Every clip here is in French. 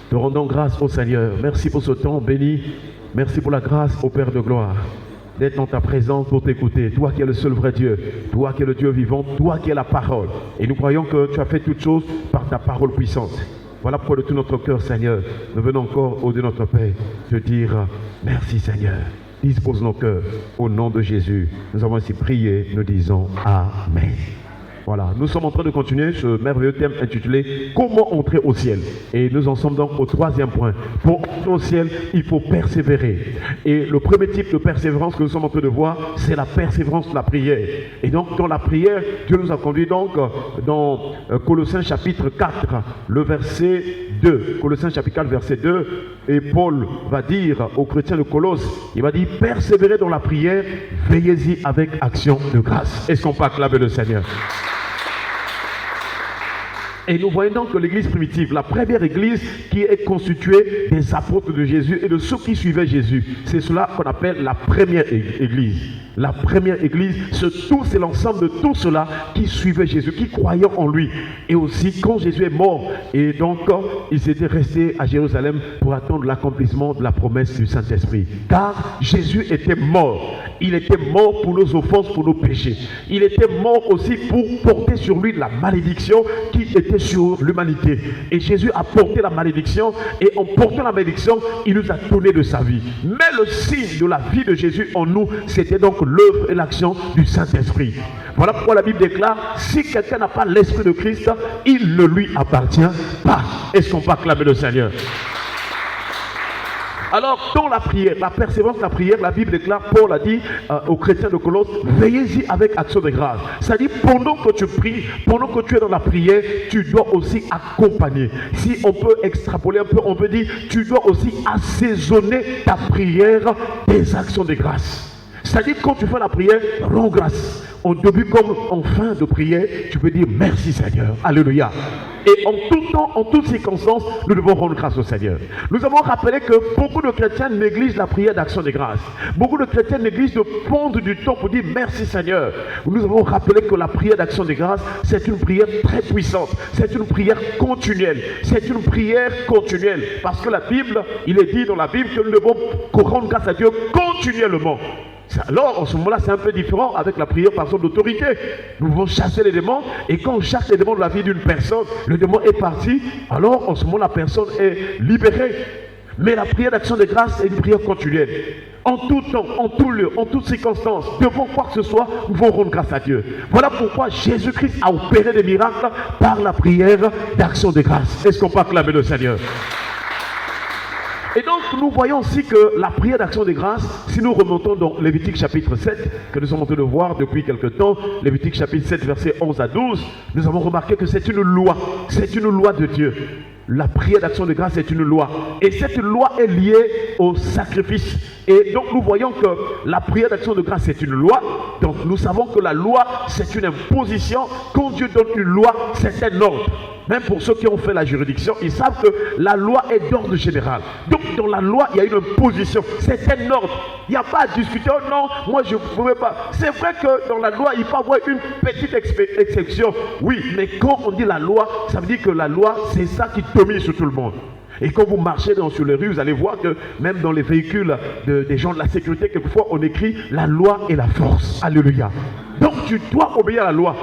Te rendons grâce au Seigneur. Merci pour ce temps béni. Merci pour la grâce au Père de gloire d'être en ta présence pour t'écouter. Toi qui es le seul vrai Dieu, toi qui es le Dieu vivant, toi qui es la parole. Et nous croyons que tu as fait toutes choses par ta parole puissante. Voilà pourquoi de tout notre cœur, Seigneur, nous venons encore au-delà de notre Père te dire merci Seigneur. Dispose nos cœurs au nom de Jésus. Nous avons ainsi prié, nous disons Amen. Voilà, nous sommes en train de continuer ce merveilleux thème intitulé « Comment entrer au ciel ?» Et nous en sommes donc au troisième point. Pour entrer au ciel, il faut persévérer. Et le premier type de persévérance que nous sommes en train de voir, c'est la persévérance de la prière. Et donc, dans la prière, Dieu nous a conduit donc dans Colossiens chapitre 4, le verset 2. Colossiens chapitre 4, verset 2. Et Paul va dire aux chrétiens de Colosse, il va dire « Persévérez dans la prière, veillez-y avec action de grâce. » Est-ce qu'on peut acclamer le Seigneur? Et nous voyons donc que l'église primitive, la première église qui est constituée des apôtres de Jésus et de ceux qui suivaient Jésus, c'est cela qu'on appelle la première église. La première église, c'est l'ensemble de tout cela qui suivait Jésus, qui croyaient en lui. Et aussi, quand Jésus est mort, et donc ils étaient restés à Jérusalem pour attendre l'accomplissement de la promesse du Saint-Esprit. Car Jésus était mort. Il était mort pour nos offenses, pour nos péchés. Il était mort aussi pour porter sur lui la malédiction qui était sur l'humanité. Et Jésus a porté la malédiction, et en portant la malédiction, il nous a donné de sa vie. Mais le signe de la vie de Jésus en nous, c'était donc l'œuvre et l'action du Saint-Esprit. Voilà pourquoi la Bible déclare, si quelqu'un n'a pas l'Esprit de Christ, il ne lui appartient pas. Est-ce qu'on peut acclamer le Seigneur? Alors, dans la prière, la persévérance de la prière, la Bible déclare, Paul a dit aux chrétiens de Colosse, veillez-y avec action de grâce. C'est-à-dire, pendant que tu pries, pendant que tu es dans la prière, tu dois aussi accompagner. Si on peut extrapoler un peu, on peut dire, tu dois aussi assaisonner ta prière des actions de grâce. C'est-à-dire, quand tu fais la prière, rends grâce. Au début comme en fin de prière, tu peux dire merci Seigneur. Alléluia. Et en tout temps, en toutes circonstances, nous devons rendre grâce au Seigneur. Nous avons rappelé que beaucoup de chrétiens négligent la prière d'action de grâce. Beaucoup de chrétiens négligent de prendre du temps pour dire merci Seigneur. Nous avons rappelé que la prière d'action de grâce, c'est une prière très puissante. C'est une prière continuelle. C'est une prière continuelle. Parce que la Bible, il est dit dans la Bible que nous devons rendre grâce à Dieu continuellement. Alors, en ce moment-là, c'est un peu différent avec la prière par exemple d'autorité. Nous devons chasser les démons, et quand on chasse les démons de la vie d'une personne, le démon est parti, alors en ce moment, la personne est libérée. Mais la prière d'action de grâce est une prière continuelle. En tout temps, en tout lieu, en toutes circonstances, devant quoi que ce soit, nous devons rendre grâce à Dieu. Voilà pourquoi Jésus-Christ a opéré des miracles par la prière d'action de grâce. Est-ce qu'on peut acclamer le Seigneur? Et donc, nous voyons aussi que la prière d'action de grâce, si nous remontons dans Lévitique chapitre 7, que nous sommes en train de voir depuis quelque temps, Lévitique chapitre 7, versets 11 à 12, nous avons remarqué que c'est une loi de Dieu. La prière d'action de grâce est une loi. Et cette loi est liée au sacrifice. Et donc nous voyons que la prière d'action de grâce est une loi. Donc nous savons que la loi, c'est une imposition. Quand Dieu donne une loi, c'est un ordre. Même pour ceux qui ont fait la juridiction, ils savent que la loi est d'ordre général. Donc dans la loi, il y a une imposition. C'est un ordre. Il n'y a pas à discuter. Oh non, moi je ne pouvais pas. C'est vrai que dans la loi, il peut y avoir une petite exception. Oui, mais quand on dit la loi, ça veut dire que la loi, c'est ça qui domine sur tout le monde. Et quand vous marchez sur les rues, vous allez voir que même dans les véhicules des gens de la sécurité, quelquefois on écrit la loi et la force. Alléluia. Donc tu dois obéir à la loi.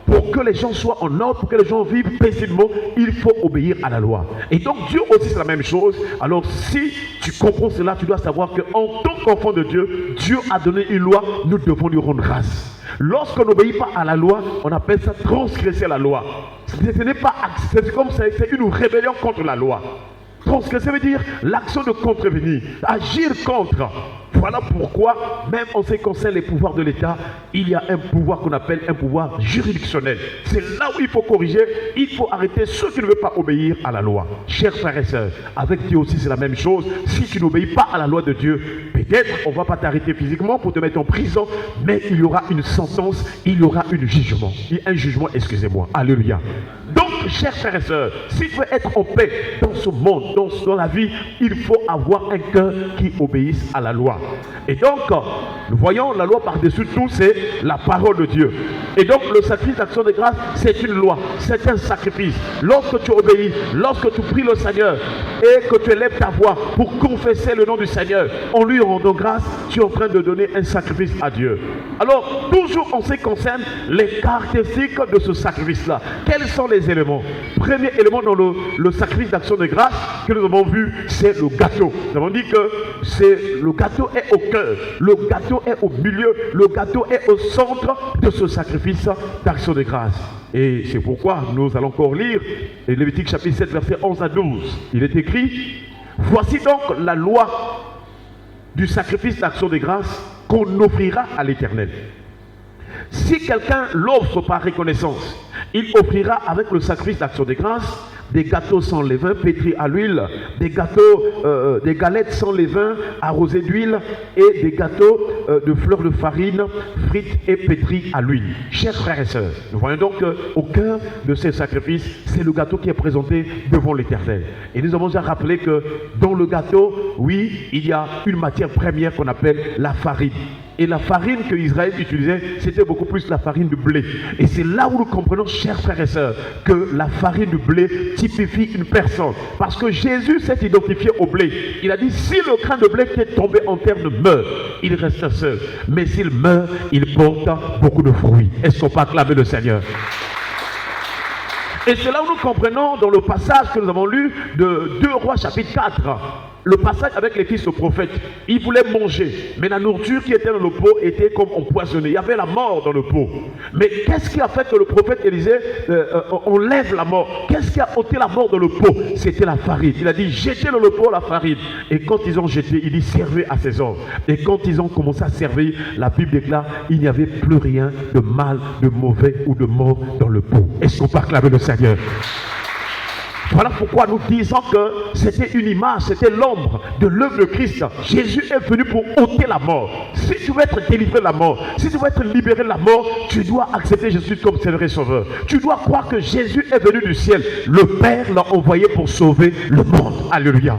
Pour que les gens soient en ordre, pour que les gens vivent paisiblement, il faut obéir à la loi. Et donc Dieu aussi c'est la même chose. Alors si tu comprends cela, tu dois savoir qu'en tant qu'enfant de Dieu, Dieu a donné une loi, nous devons lui rendre grâce. Lorsqu'on n'obéit pas à la loi, on appelle ça transgresser la loi. Ce n'est pas, c'est comme ça, c'est une rébellion contre la loi. Transgresser veut dire l'action de contrevenir, agir contre. Voilà pourquoi, même en ce qui concerne les pouvoirs de l'État, il y a un pouvoir qu'on appelle un pouvoir juridictionnel. C'est là où il faut corriger, il faut arrêter ceux qui ne veulent pas obéir à la loi. Chers frères et sœurs, avec Dieu aussi c'est la même chose. Si tu n'obéis pas à la loi de Dieu, peut-être on ne va pas t'arrêter physiquement pour te mettre en prison, mais il y aura une sentence, il y aura un jugement, excusez-moi. Alléluia. Donc chers frères et sœurs, si tu veux être en paix dans ce monde, dans la vie, il faut avoir un cœur qui obéisse à la loi. Et donc, nous voyons la loi par-dessus tout, c'est la parole de Dieu. Et donc, le sacrifice d'action de grâce, c'est une loi, c'est un sacrifice. Lorsque tu obéis, lorsque tu pries le Seigneur et que tu élèves ta voix pour confesser le nom du Seigneur, en lui rendant grâce, tu es en train de donner un sacrifice à Dieu. Alors, toujours en ce qui concerne les caractéristiques de ce sacrifice-là, quels sont les éléments? Premier élément dans le sacrifice d'action de grâce que nous avons vu, c'est le gâteau. Nous avons dit que le gâteau est au cœur, le gâteau est au milieu, le gâteau est au centre de ce sacrifice d'action de grâce. Et c'est pourquoi nous allons encore lire Lévitique chapitre 7, versets 11 à 12. Il est écrit: voici donc la loi du sacrifice d'action de grâce qu'on offrira à l'Éternel. Si quelqu'un l'offre par reconnaissance, il offrira avec le sacrifice d'action de grâce des gâteaux sans levain pétris à l'huile, des galettes sans levain arrosées d'huile et des gâteaux de fleurs de farine frites et pétris à l'huile. Chers frères et sœurs, nous voyons donc qu'au cœur de ces sacrifices, c'est le gâteau qui est présenté devant l'Éternel. Et nous avons déjà rappelé que dans le gâteau, oui, il y a une matière première qu'on appelle la farine. Et la farine que Israël utilisait, c'était beaucoup plus la farine de blé. Et c'est là où nous comprenons, chers frères et sœurs, que la farine de blé typifie une personne. Parce que Jésus s'est identifié au blé. Il a dit, si le grain de blé qui est tombé en terre meurt, il reste seul. Mais s'il meurt, il porte beaucoup de fruits. Est-ce qu'on peut acclamer le Seigneur? Et c'est là où nous comprenons dans le passage que nous avons lu de 2 Rois chapitre 4. Le passage avec les fils de prophètes, ils voulaient manger, mais la nourriture qui était dans le pot était comme empoisonnée. Il y avait la mort dans le pot. Mais qu'est-ce qui a fait que le prophète Élisée enlève la mort? Qu'est-ce qui a ôté la mort dans le pot? C'était la farine. Il a dit, jetez dans le pot la farine. Et quand ils ont jeté, il dit, servez à ces hommes. Et quand ils ont commencé à servir, la Bible déclare, il n'y avait plus rien de mal, de mauvais ou de mort dans le pot. Est-ce qu'on peut acclamer le Seigneur? Voilà pourquoi nous disons que c'était une image, c'était l'ombre de l'œuvre de Christ. Jésus est venu pour ôter la mort. Si tu veux être délivré de la mort, si tu veux être libéré de la mort, tu dois accepter Jésus comme Seigneur et Sauveur. Tu dois croire que Jésus est venu du ciel. Le Père l'a envoyé pour sauver le monde. Alléluia.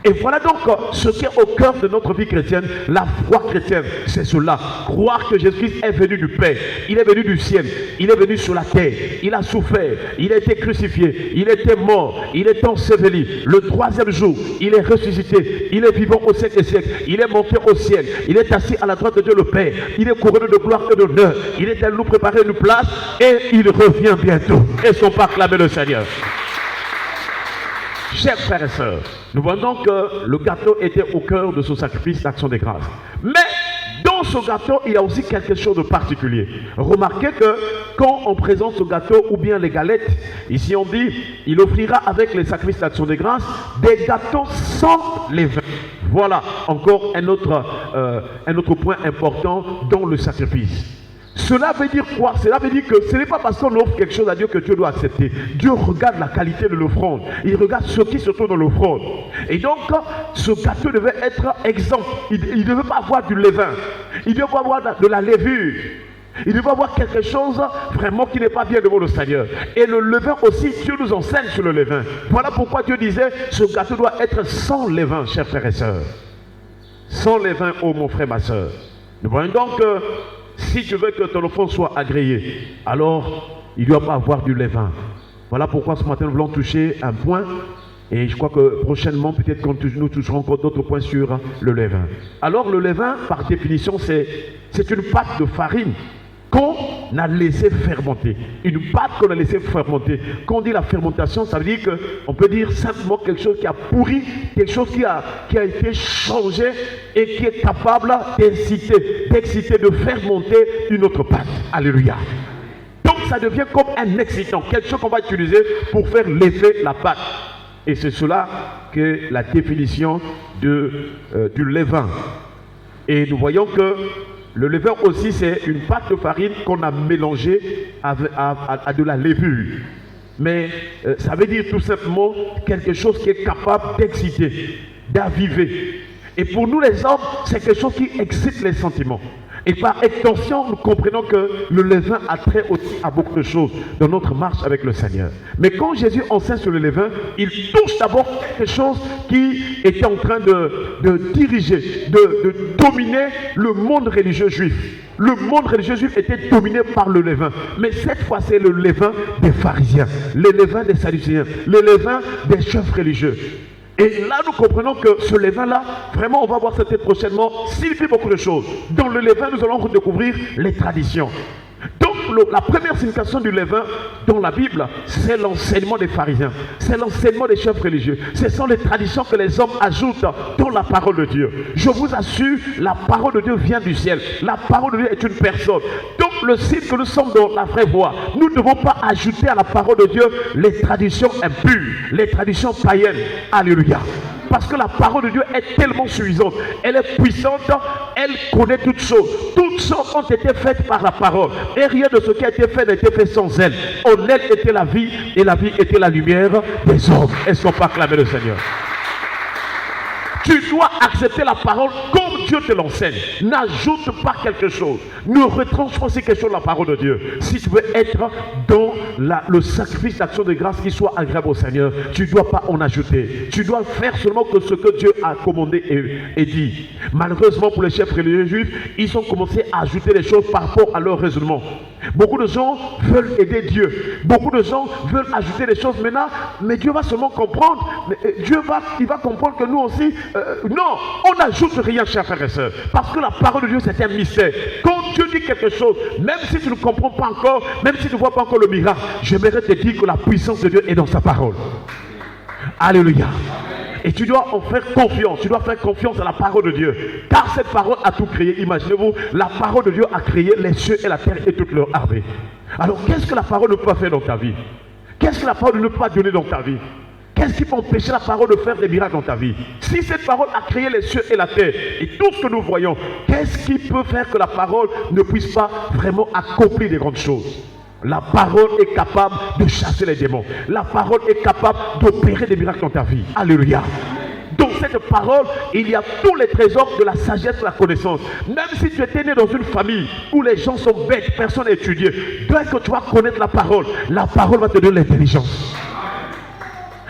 Et voilà donc ce qui est au cœur de notre vie chrétienne, la foi chrétienne, c'est cela. Croire que Jésus-Christ est venu du Père, il est venu du ciel, il est venu sur la terre, il a souffert, il a été crucifié, il était mort, il est enseveli. Le 3e jour, il est ressuscité, il est vivant au siècle des siècles, il est monté au ciel, il est assis à la droite de Dieu le Père, il est couronné de gloire et d'honneur, il est allé nous préparer une place et il revient bientôt. Est-ce qu'on peut acclamer le Seigneur? Chers frères et sœurs, nous voyons que le gâteau était au cœur de ce sacrifice d'action de grâce. Mais dans ce gâteau, il y a aussi quelque chose de particulier. Remarquez que quand on présente ce gâteau ou bien les galettes, ici on dit, il offrira avec les sacrifices d'action de grâce des gâteaux sans levain. Voilà encore un autre point important dans le sacrifice. Cela veut dire quoi? Cela veut dire que ce n'est pas parce qu'on offre quelque chose à Dieu que Dieu doit accepter. Dieu regarde la qualité de l'offrande. Il regarde ce qui se trouve dans l'offrande. Et donc, ce gâteau devait être exempt. Il ne devait pas avoir du levain. Il ne devait pas avoir de la levure. Il devait avoir quelque chose vraiment qui n'est pas bien devant le Seigneur. Et le levain aussi, Dieu nous enseigne sur le levain. Voilà pourquoi Dieu disait, ce gâteau doit être sans levain, chers frères et sœurs. Sans levain, oh mon frère, ma sœur. Nous voyons donc que si tu veux que ton offrande soit agréée, alors il ne doit pas avoir du levain. Voilà pourquoi ce matin nous voulons toucher un point. Et je crois que prochainement, peut-être que nous toucherons encore d'autres points sur le levain. Alors le levain, par définition, c'est une pâte de farine qu'on a laissé fermenter. Une pâte qu'on a laissé fermenter. Quand on dit la fermentation, ça veut dire qu'on peut dire simplement quelque chose qui a pourri, quelque chose qui a été changé et qui est capable d'exciter, de faire monter une autre pâte. Alléluia. Donc ça devient comme un excitant, quelque chose qu'on va utiliser pour faire lever la pâte. Et c'est cela que la définition du levain. Et nous voyons que le levain aussi, c'est une pâte de farine qu'on a mélangée à de la levure. Mais ça veut dire tout simplement quelque chose qui est capable d'exciter, d'aviver. Et pour nous les hommes, c'est quelque chose qui excite les sentiments. Et par extension, nous comprenons que le levain a trait aussi à beaucoup de choses dans notre marche avec le Seigneur. Mais quand Jésus enseigne sur le levain, il touche d'abord quelque chose qui était en train de diriger, de dominer le monde religieux juif. Le monde religieux juif était dominé par le levain. Mais cette fois, c'est le levain des pharisiens, le levain des sadducéens, le levain des chefs religieux. Et là, nous comprenons que ce levain-là, vraiment, on va voir cette prochainement, signifie beaucoup de choses. Dans le levain, nous allons redécouvrir les traditions. Donc, la première signification du levain dans la Bible, c'est l'enseignement des pharisiens, c'est l'enseignement des chefs religieux. Ce sont les traditions que les hommes ajoutent dans la parole de Dieu. Je vous assure, la parole de Dieu vient du ciel. La parole de Dieu est une personne. Donc, le signe que nous sommes dans la vraie voie, nous ne devons pas ajouter à la parole de Dieu les traditions impures, les traditions païennes. Alléluia. Parce que la parole de Dieu est tellement suffisante, elle est puissante, elle connaît toutes choses. Toutes choses ont été faites par la parole. Et rien de ce qui a été fait n'a été fait sans elle. En elle était la vie, et la vie était la lumière des hommes. Est-ce qu'on peut acclamer le Seigneur? Tu dois accepter la parole comme Dieu te l'enseigne. N'ajoute pas quelque chose. Ne retranche pas ces questions de la parole de Dieu. Si tu veux être dans le sacrifice d'action de grâce qui soit agréable au Seigneur, tu ne dois pas en ajouter. Tu dois faire seulement que ce que Dieu a commandé et dit. Malheureusement pour les chefs religieux juifs, ils ont commencé à ajouter des choses par rapport à leur raisonnement. Beaucoup de gens veulent aider Dieu. Beaucoup de gens veulent ajouter des choses maintenant, mais Dieu va seulement comprendre. Il va comprendre que nous aussi, non, on n'ajoute rien, chers frères et sœurs. Parce que la parole de Dieu, c'est un mystère. Quand Dieu dit quelque chose, même si tu ne comprends pas encore, même si tu ne vois pas encore le miracle, j'aimerais te dire que la puissance de Dieu est dans sa parole. Alléluia. Et tu dois en faire confiance. Tu dois faire confiance à la parole de Dieu. Car cette parole a tout créé. Imaginez-vous, la parole de Dieu a créé les cieux et la terre et toute leur armée. Alors qu'est-ce que la parole ne peut pas faire dans ta vie? Qu'est-ce que la parole ne peut pas donner dans ta vie? Qu'est-ce qui peut empêcher la parole de faire des miracles dans ta vie? Si cette parole a créé les cieux et la terre et tout ce que nous voyons, qu'est-ce qui peut faire que la parole ne puisse pas vraiment accomplir des grandes choses? La parole est capable de chasser les démons. La parole est capable d'opérer des miracles dans ta vie. Alléluia. Dans cette parole, il y a tous les trésors de la sagesse, de la connaissance. Même si tu étais né dans une famille où les gens sont bêtes, personne n'a étudié, dès que tu vas connaître la parole va te donner l'intelligence.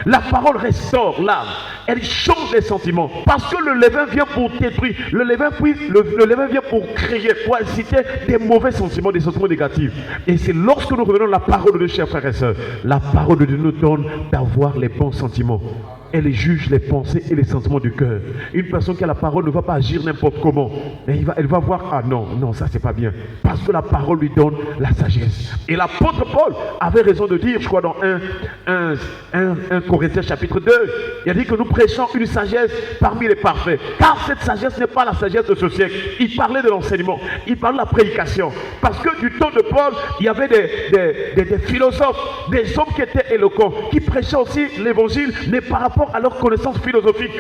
La parole restaure l'âme. Elle change les sentiments. Parce que le levain vient pour détruire. Le levain vient pour créer, pour inciter des mauvais sentiments, des sentiments négatifs. Et c'est lorsque nous revenons à la parole de Dieu, chers frères et sœurs, la parole de Dieu nous donne d'avoir les bons sentiments. Elle juge les pensées et les sentiments du cœur. Une personne qui a la parole ne va pas agir n'importe comment. Et elle va voir, ah non, ça c'est pas bien. Parce que la parole lui donne la sagesse. Et l'apôtre Paul avait raison de dire, je crois dans 1 Corinthiens chapitre 2, il a dit que nous prêchons une sagesse parmi les parfaits. Car cette sagesse n'est pas la sagesse de ce siècle. Il parlait de l'enseignement, il parlait de la prédication. Parce que du temps de Paul, il y avait des philosophes, des hommes qui étaient éloquents, qui prêchaient aussi l'évangile, mais par rapport à leur connaissance philosophique.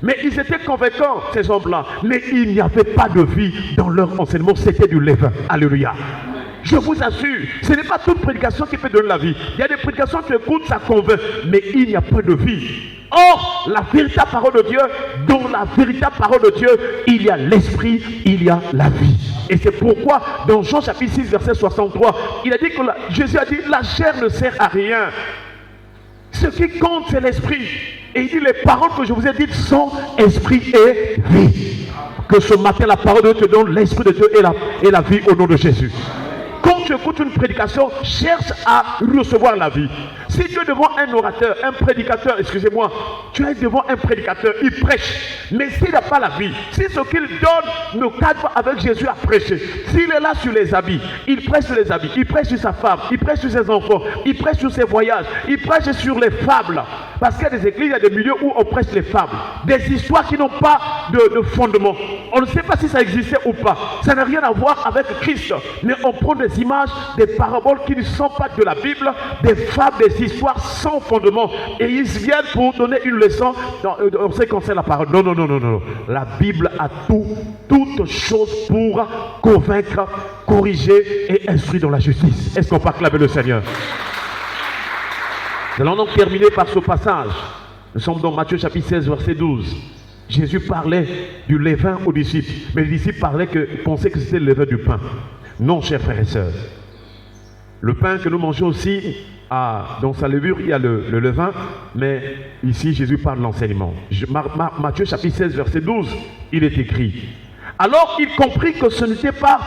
Mais ils étaient convaincants, ces hommes-là. Mais il n'y avait pas de vie dans leur enseignement, c'était du levain. Alléluia. Je vous assure, ce n'est pas toute prédication qui peut donner la vie. Il y a des prédications que tu écoutes, ça convainc, mais il n'y a pas de vie. Or, la véritable parole de Dieu, dans la véritable parole de Dieu, il y a l'esprit, il y a la vie. Et c'est pourquoi, dans Jean chapitre 6, verset 63, il a dit que Jésus a dit, la chair ne sert à rien. Ce qui compte, c'est l'esprit. Et il dit, les paroles que je vous ai dites sont esprit et vie. Que ce matin, la parole de Dieu te donne l'esprit de Dieu et la vie au nom de Jésus. Quand tu écoutes une prédication, cherche à recevoir la vie. Si tu es devant un orateur, un prédicateur, excusez-moi, tu es devant un prédicateur, il prêche. Mais s'il n'a pas la vie, si ce qu'il donne ne cadre pas avec Jésus à prêcher, s'il est là sur les habits, il prêche sur les habits, il prêche sur sa femme, il prêche sur ses enfants, il prêche sur ses voyages, il prêche sur les fables. Parce qu'il y a des églises, il y a des milieux où on prêche les fables. Des histoires qui n'ont pas de fondement. On ne sait pas si ça existait ou pas. Ça n'a rien à voir avec Christ. Mais on prend des images, des paraboles qui ne sont pas de la Bible, des fables, des histoires sans fondement. Et ils viennent pour donner une leçon. On sait qu'on sait la parole. Non. La Bible a toutes choses pour convaincre, corriger et instruire dans la justice. Est-ce qu'on peut acclamer le Seigneur? Nous allons donc terminer par ce passage. Nous sommes dans Matthieu chapitre 16, verset 12. Jésus parlait du levain aux disciples, mais les disciples pensaient que c'était le levain du pain. Non, chers frères et sœurs. Le pain que nous mangeons aussi, dans sa levure, il y a le levain, mais ici, Jésus parle de l'enseignement. Matthieu chapitre 16, verset 12, il est écrit. Alors, il comprit que ce n'était pas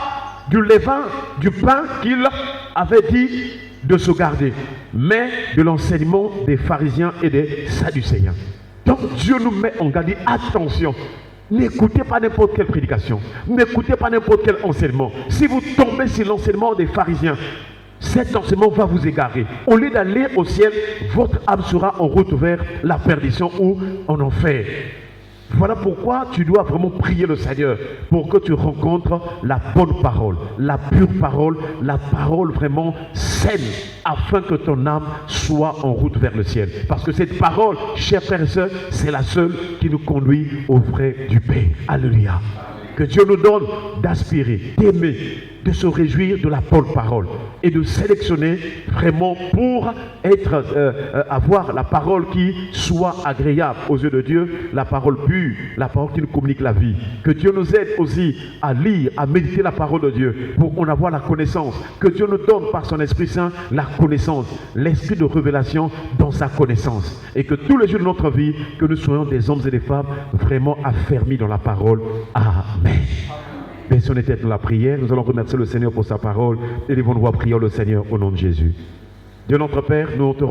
du levain, du pain qu'il avait dit de se garder, mais de l'enseignement des pharisiens et des sadducéens. Donc, Dieu nous met en garde. Attention, n'écoutez pas n'importe quelle prédication, n'écoutez pas n'importe quel enseignement. Si vous tombez sur l'enseignement des pharisiens, cet enseignement va vous égarer. Au lieu d'aller au ciel, votre âme sera en route vers la perdition ou en enfer. Voilà pourquoi tu dois vraiment prier le Seigneur pour que tu rencontres la bonne parole, la pure parole, la parole vraiment saine, afin que ton âme soit en route vers le ciel. Parce que cette parole, chers frères et sœurs, c'est la seule qui nous conduit au vrai du Père. Alléluia. Que Dieu nous donne d'aspirer, d'aimer, de se réjouir de la bonne parole et de sélectionner vraiment pour avoir la parole qui soit agréable aux yeux de Dieu, la parole pure, la parole qui nous communique la vie. Que Dieu nous aide aussi à lire, à méditer la parole de Dieu pour en avoir la connaissance. Que Dieu nous donne par son Esprit Saint la connaissance, l'esprit de révélation dans sa connaissance. Et que tous les jours de notre vie, que nous soyons des hommes et des femmes vraiment affermis dans la parole. Amen. Baissons les têtes dans la prière. Nous allons remercier le Seigneur pour sa parole. Élevons-nous à prier le Seigneur au nom de Jésus. Dieu notre Père, nous te rendons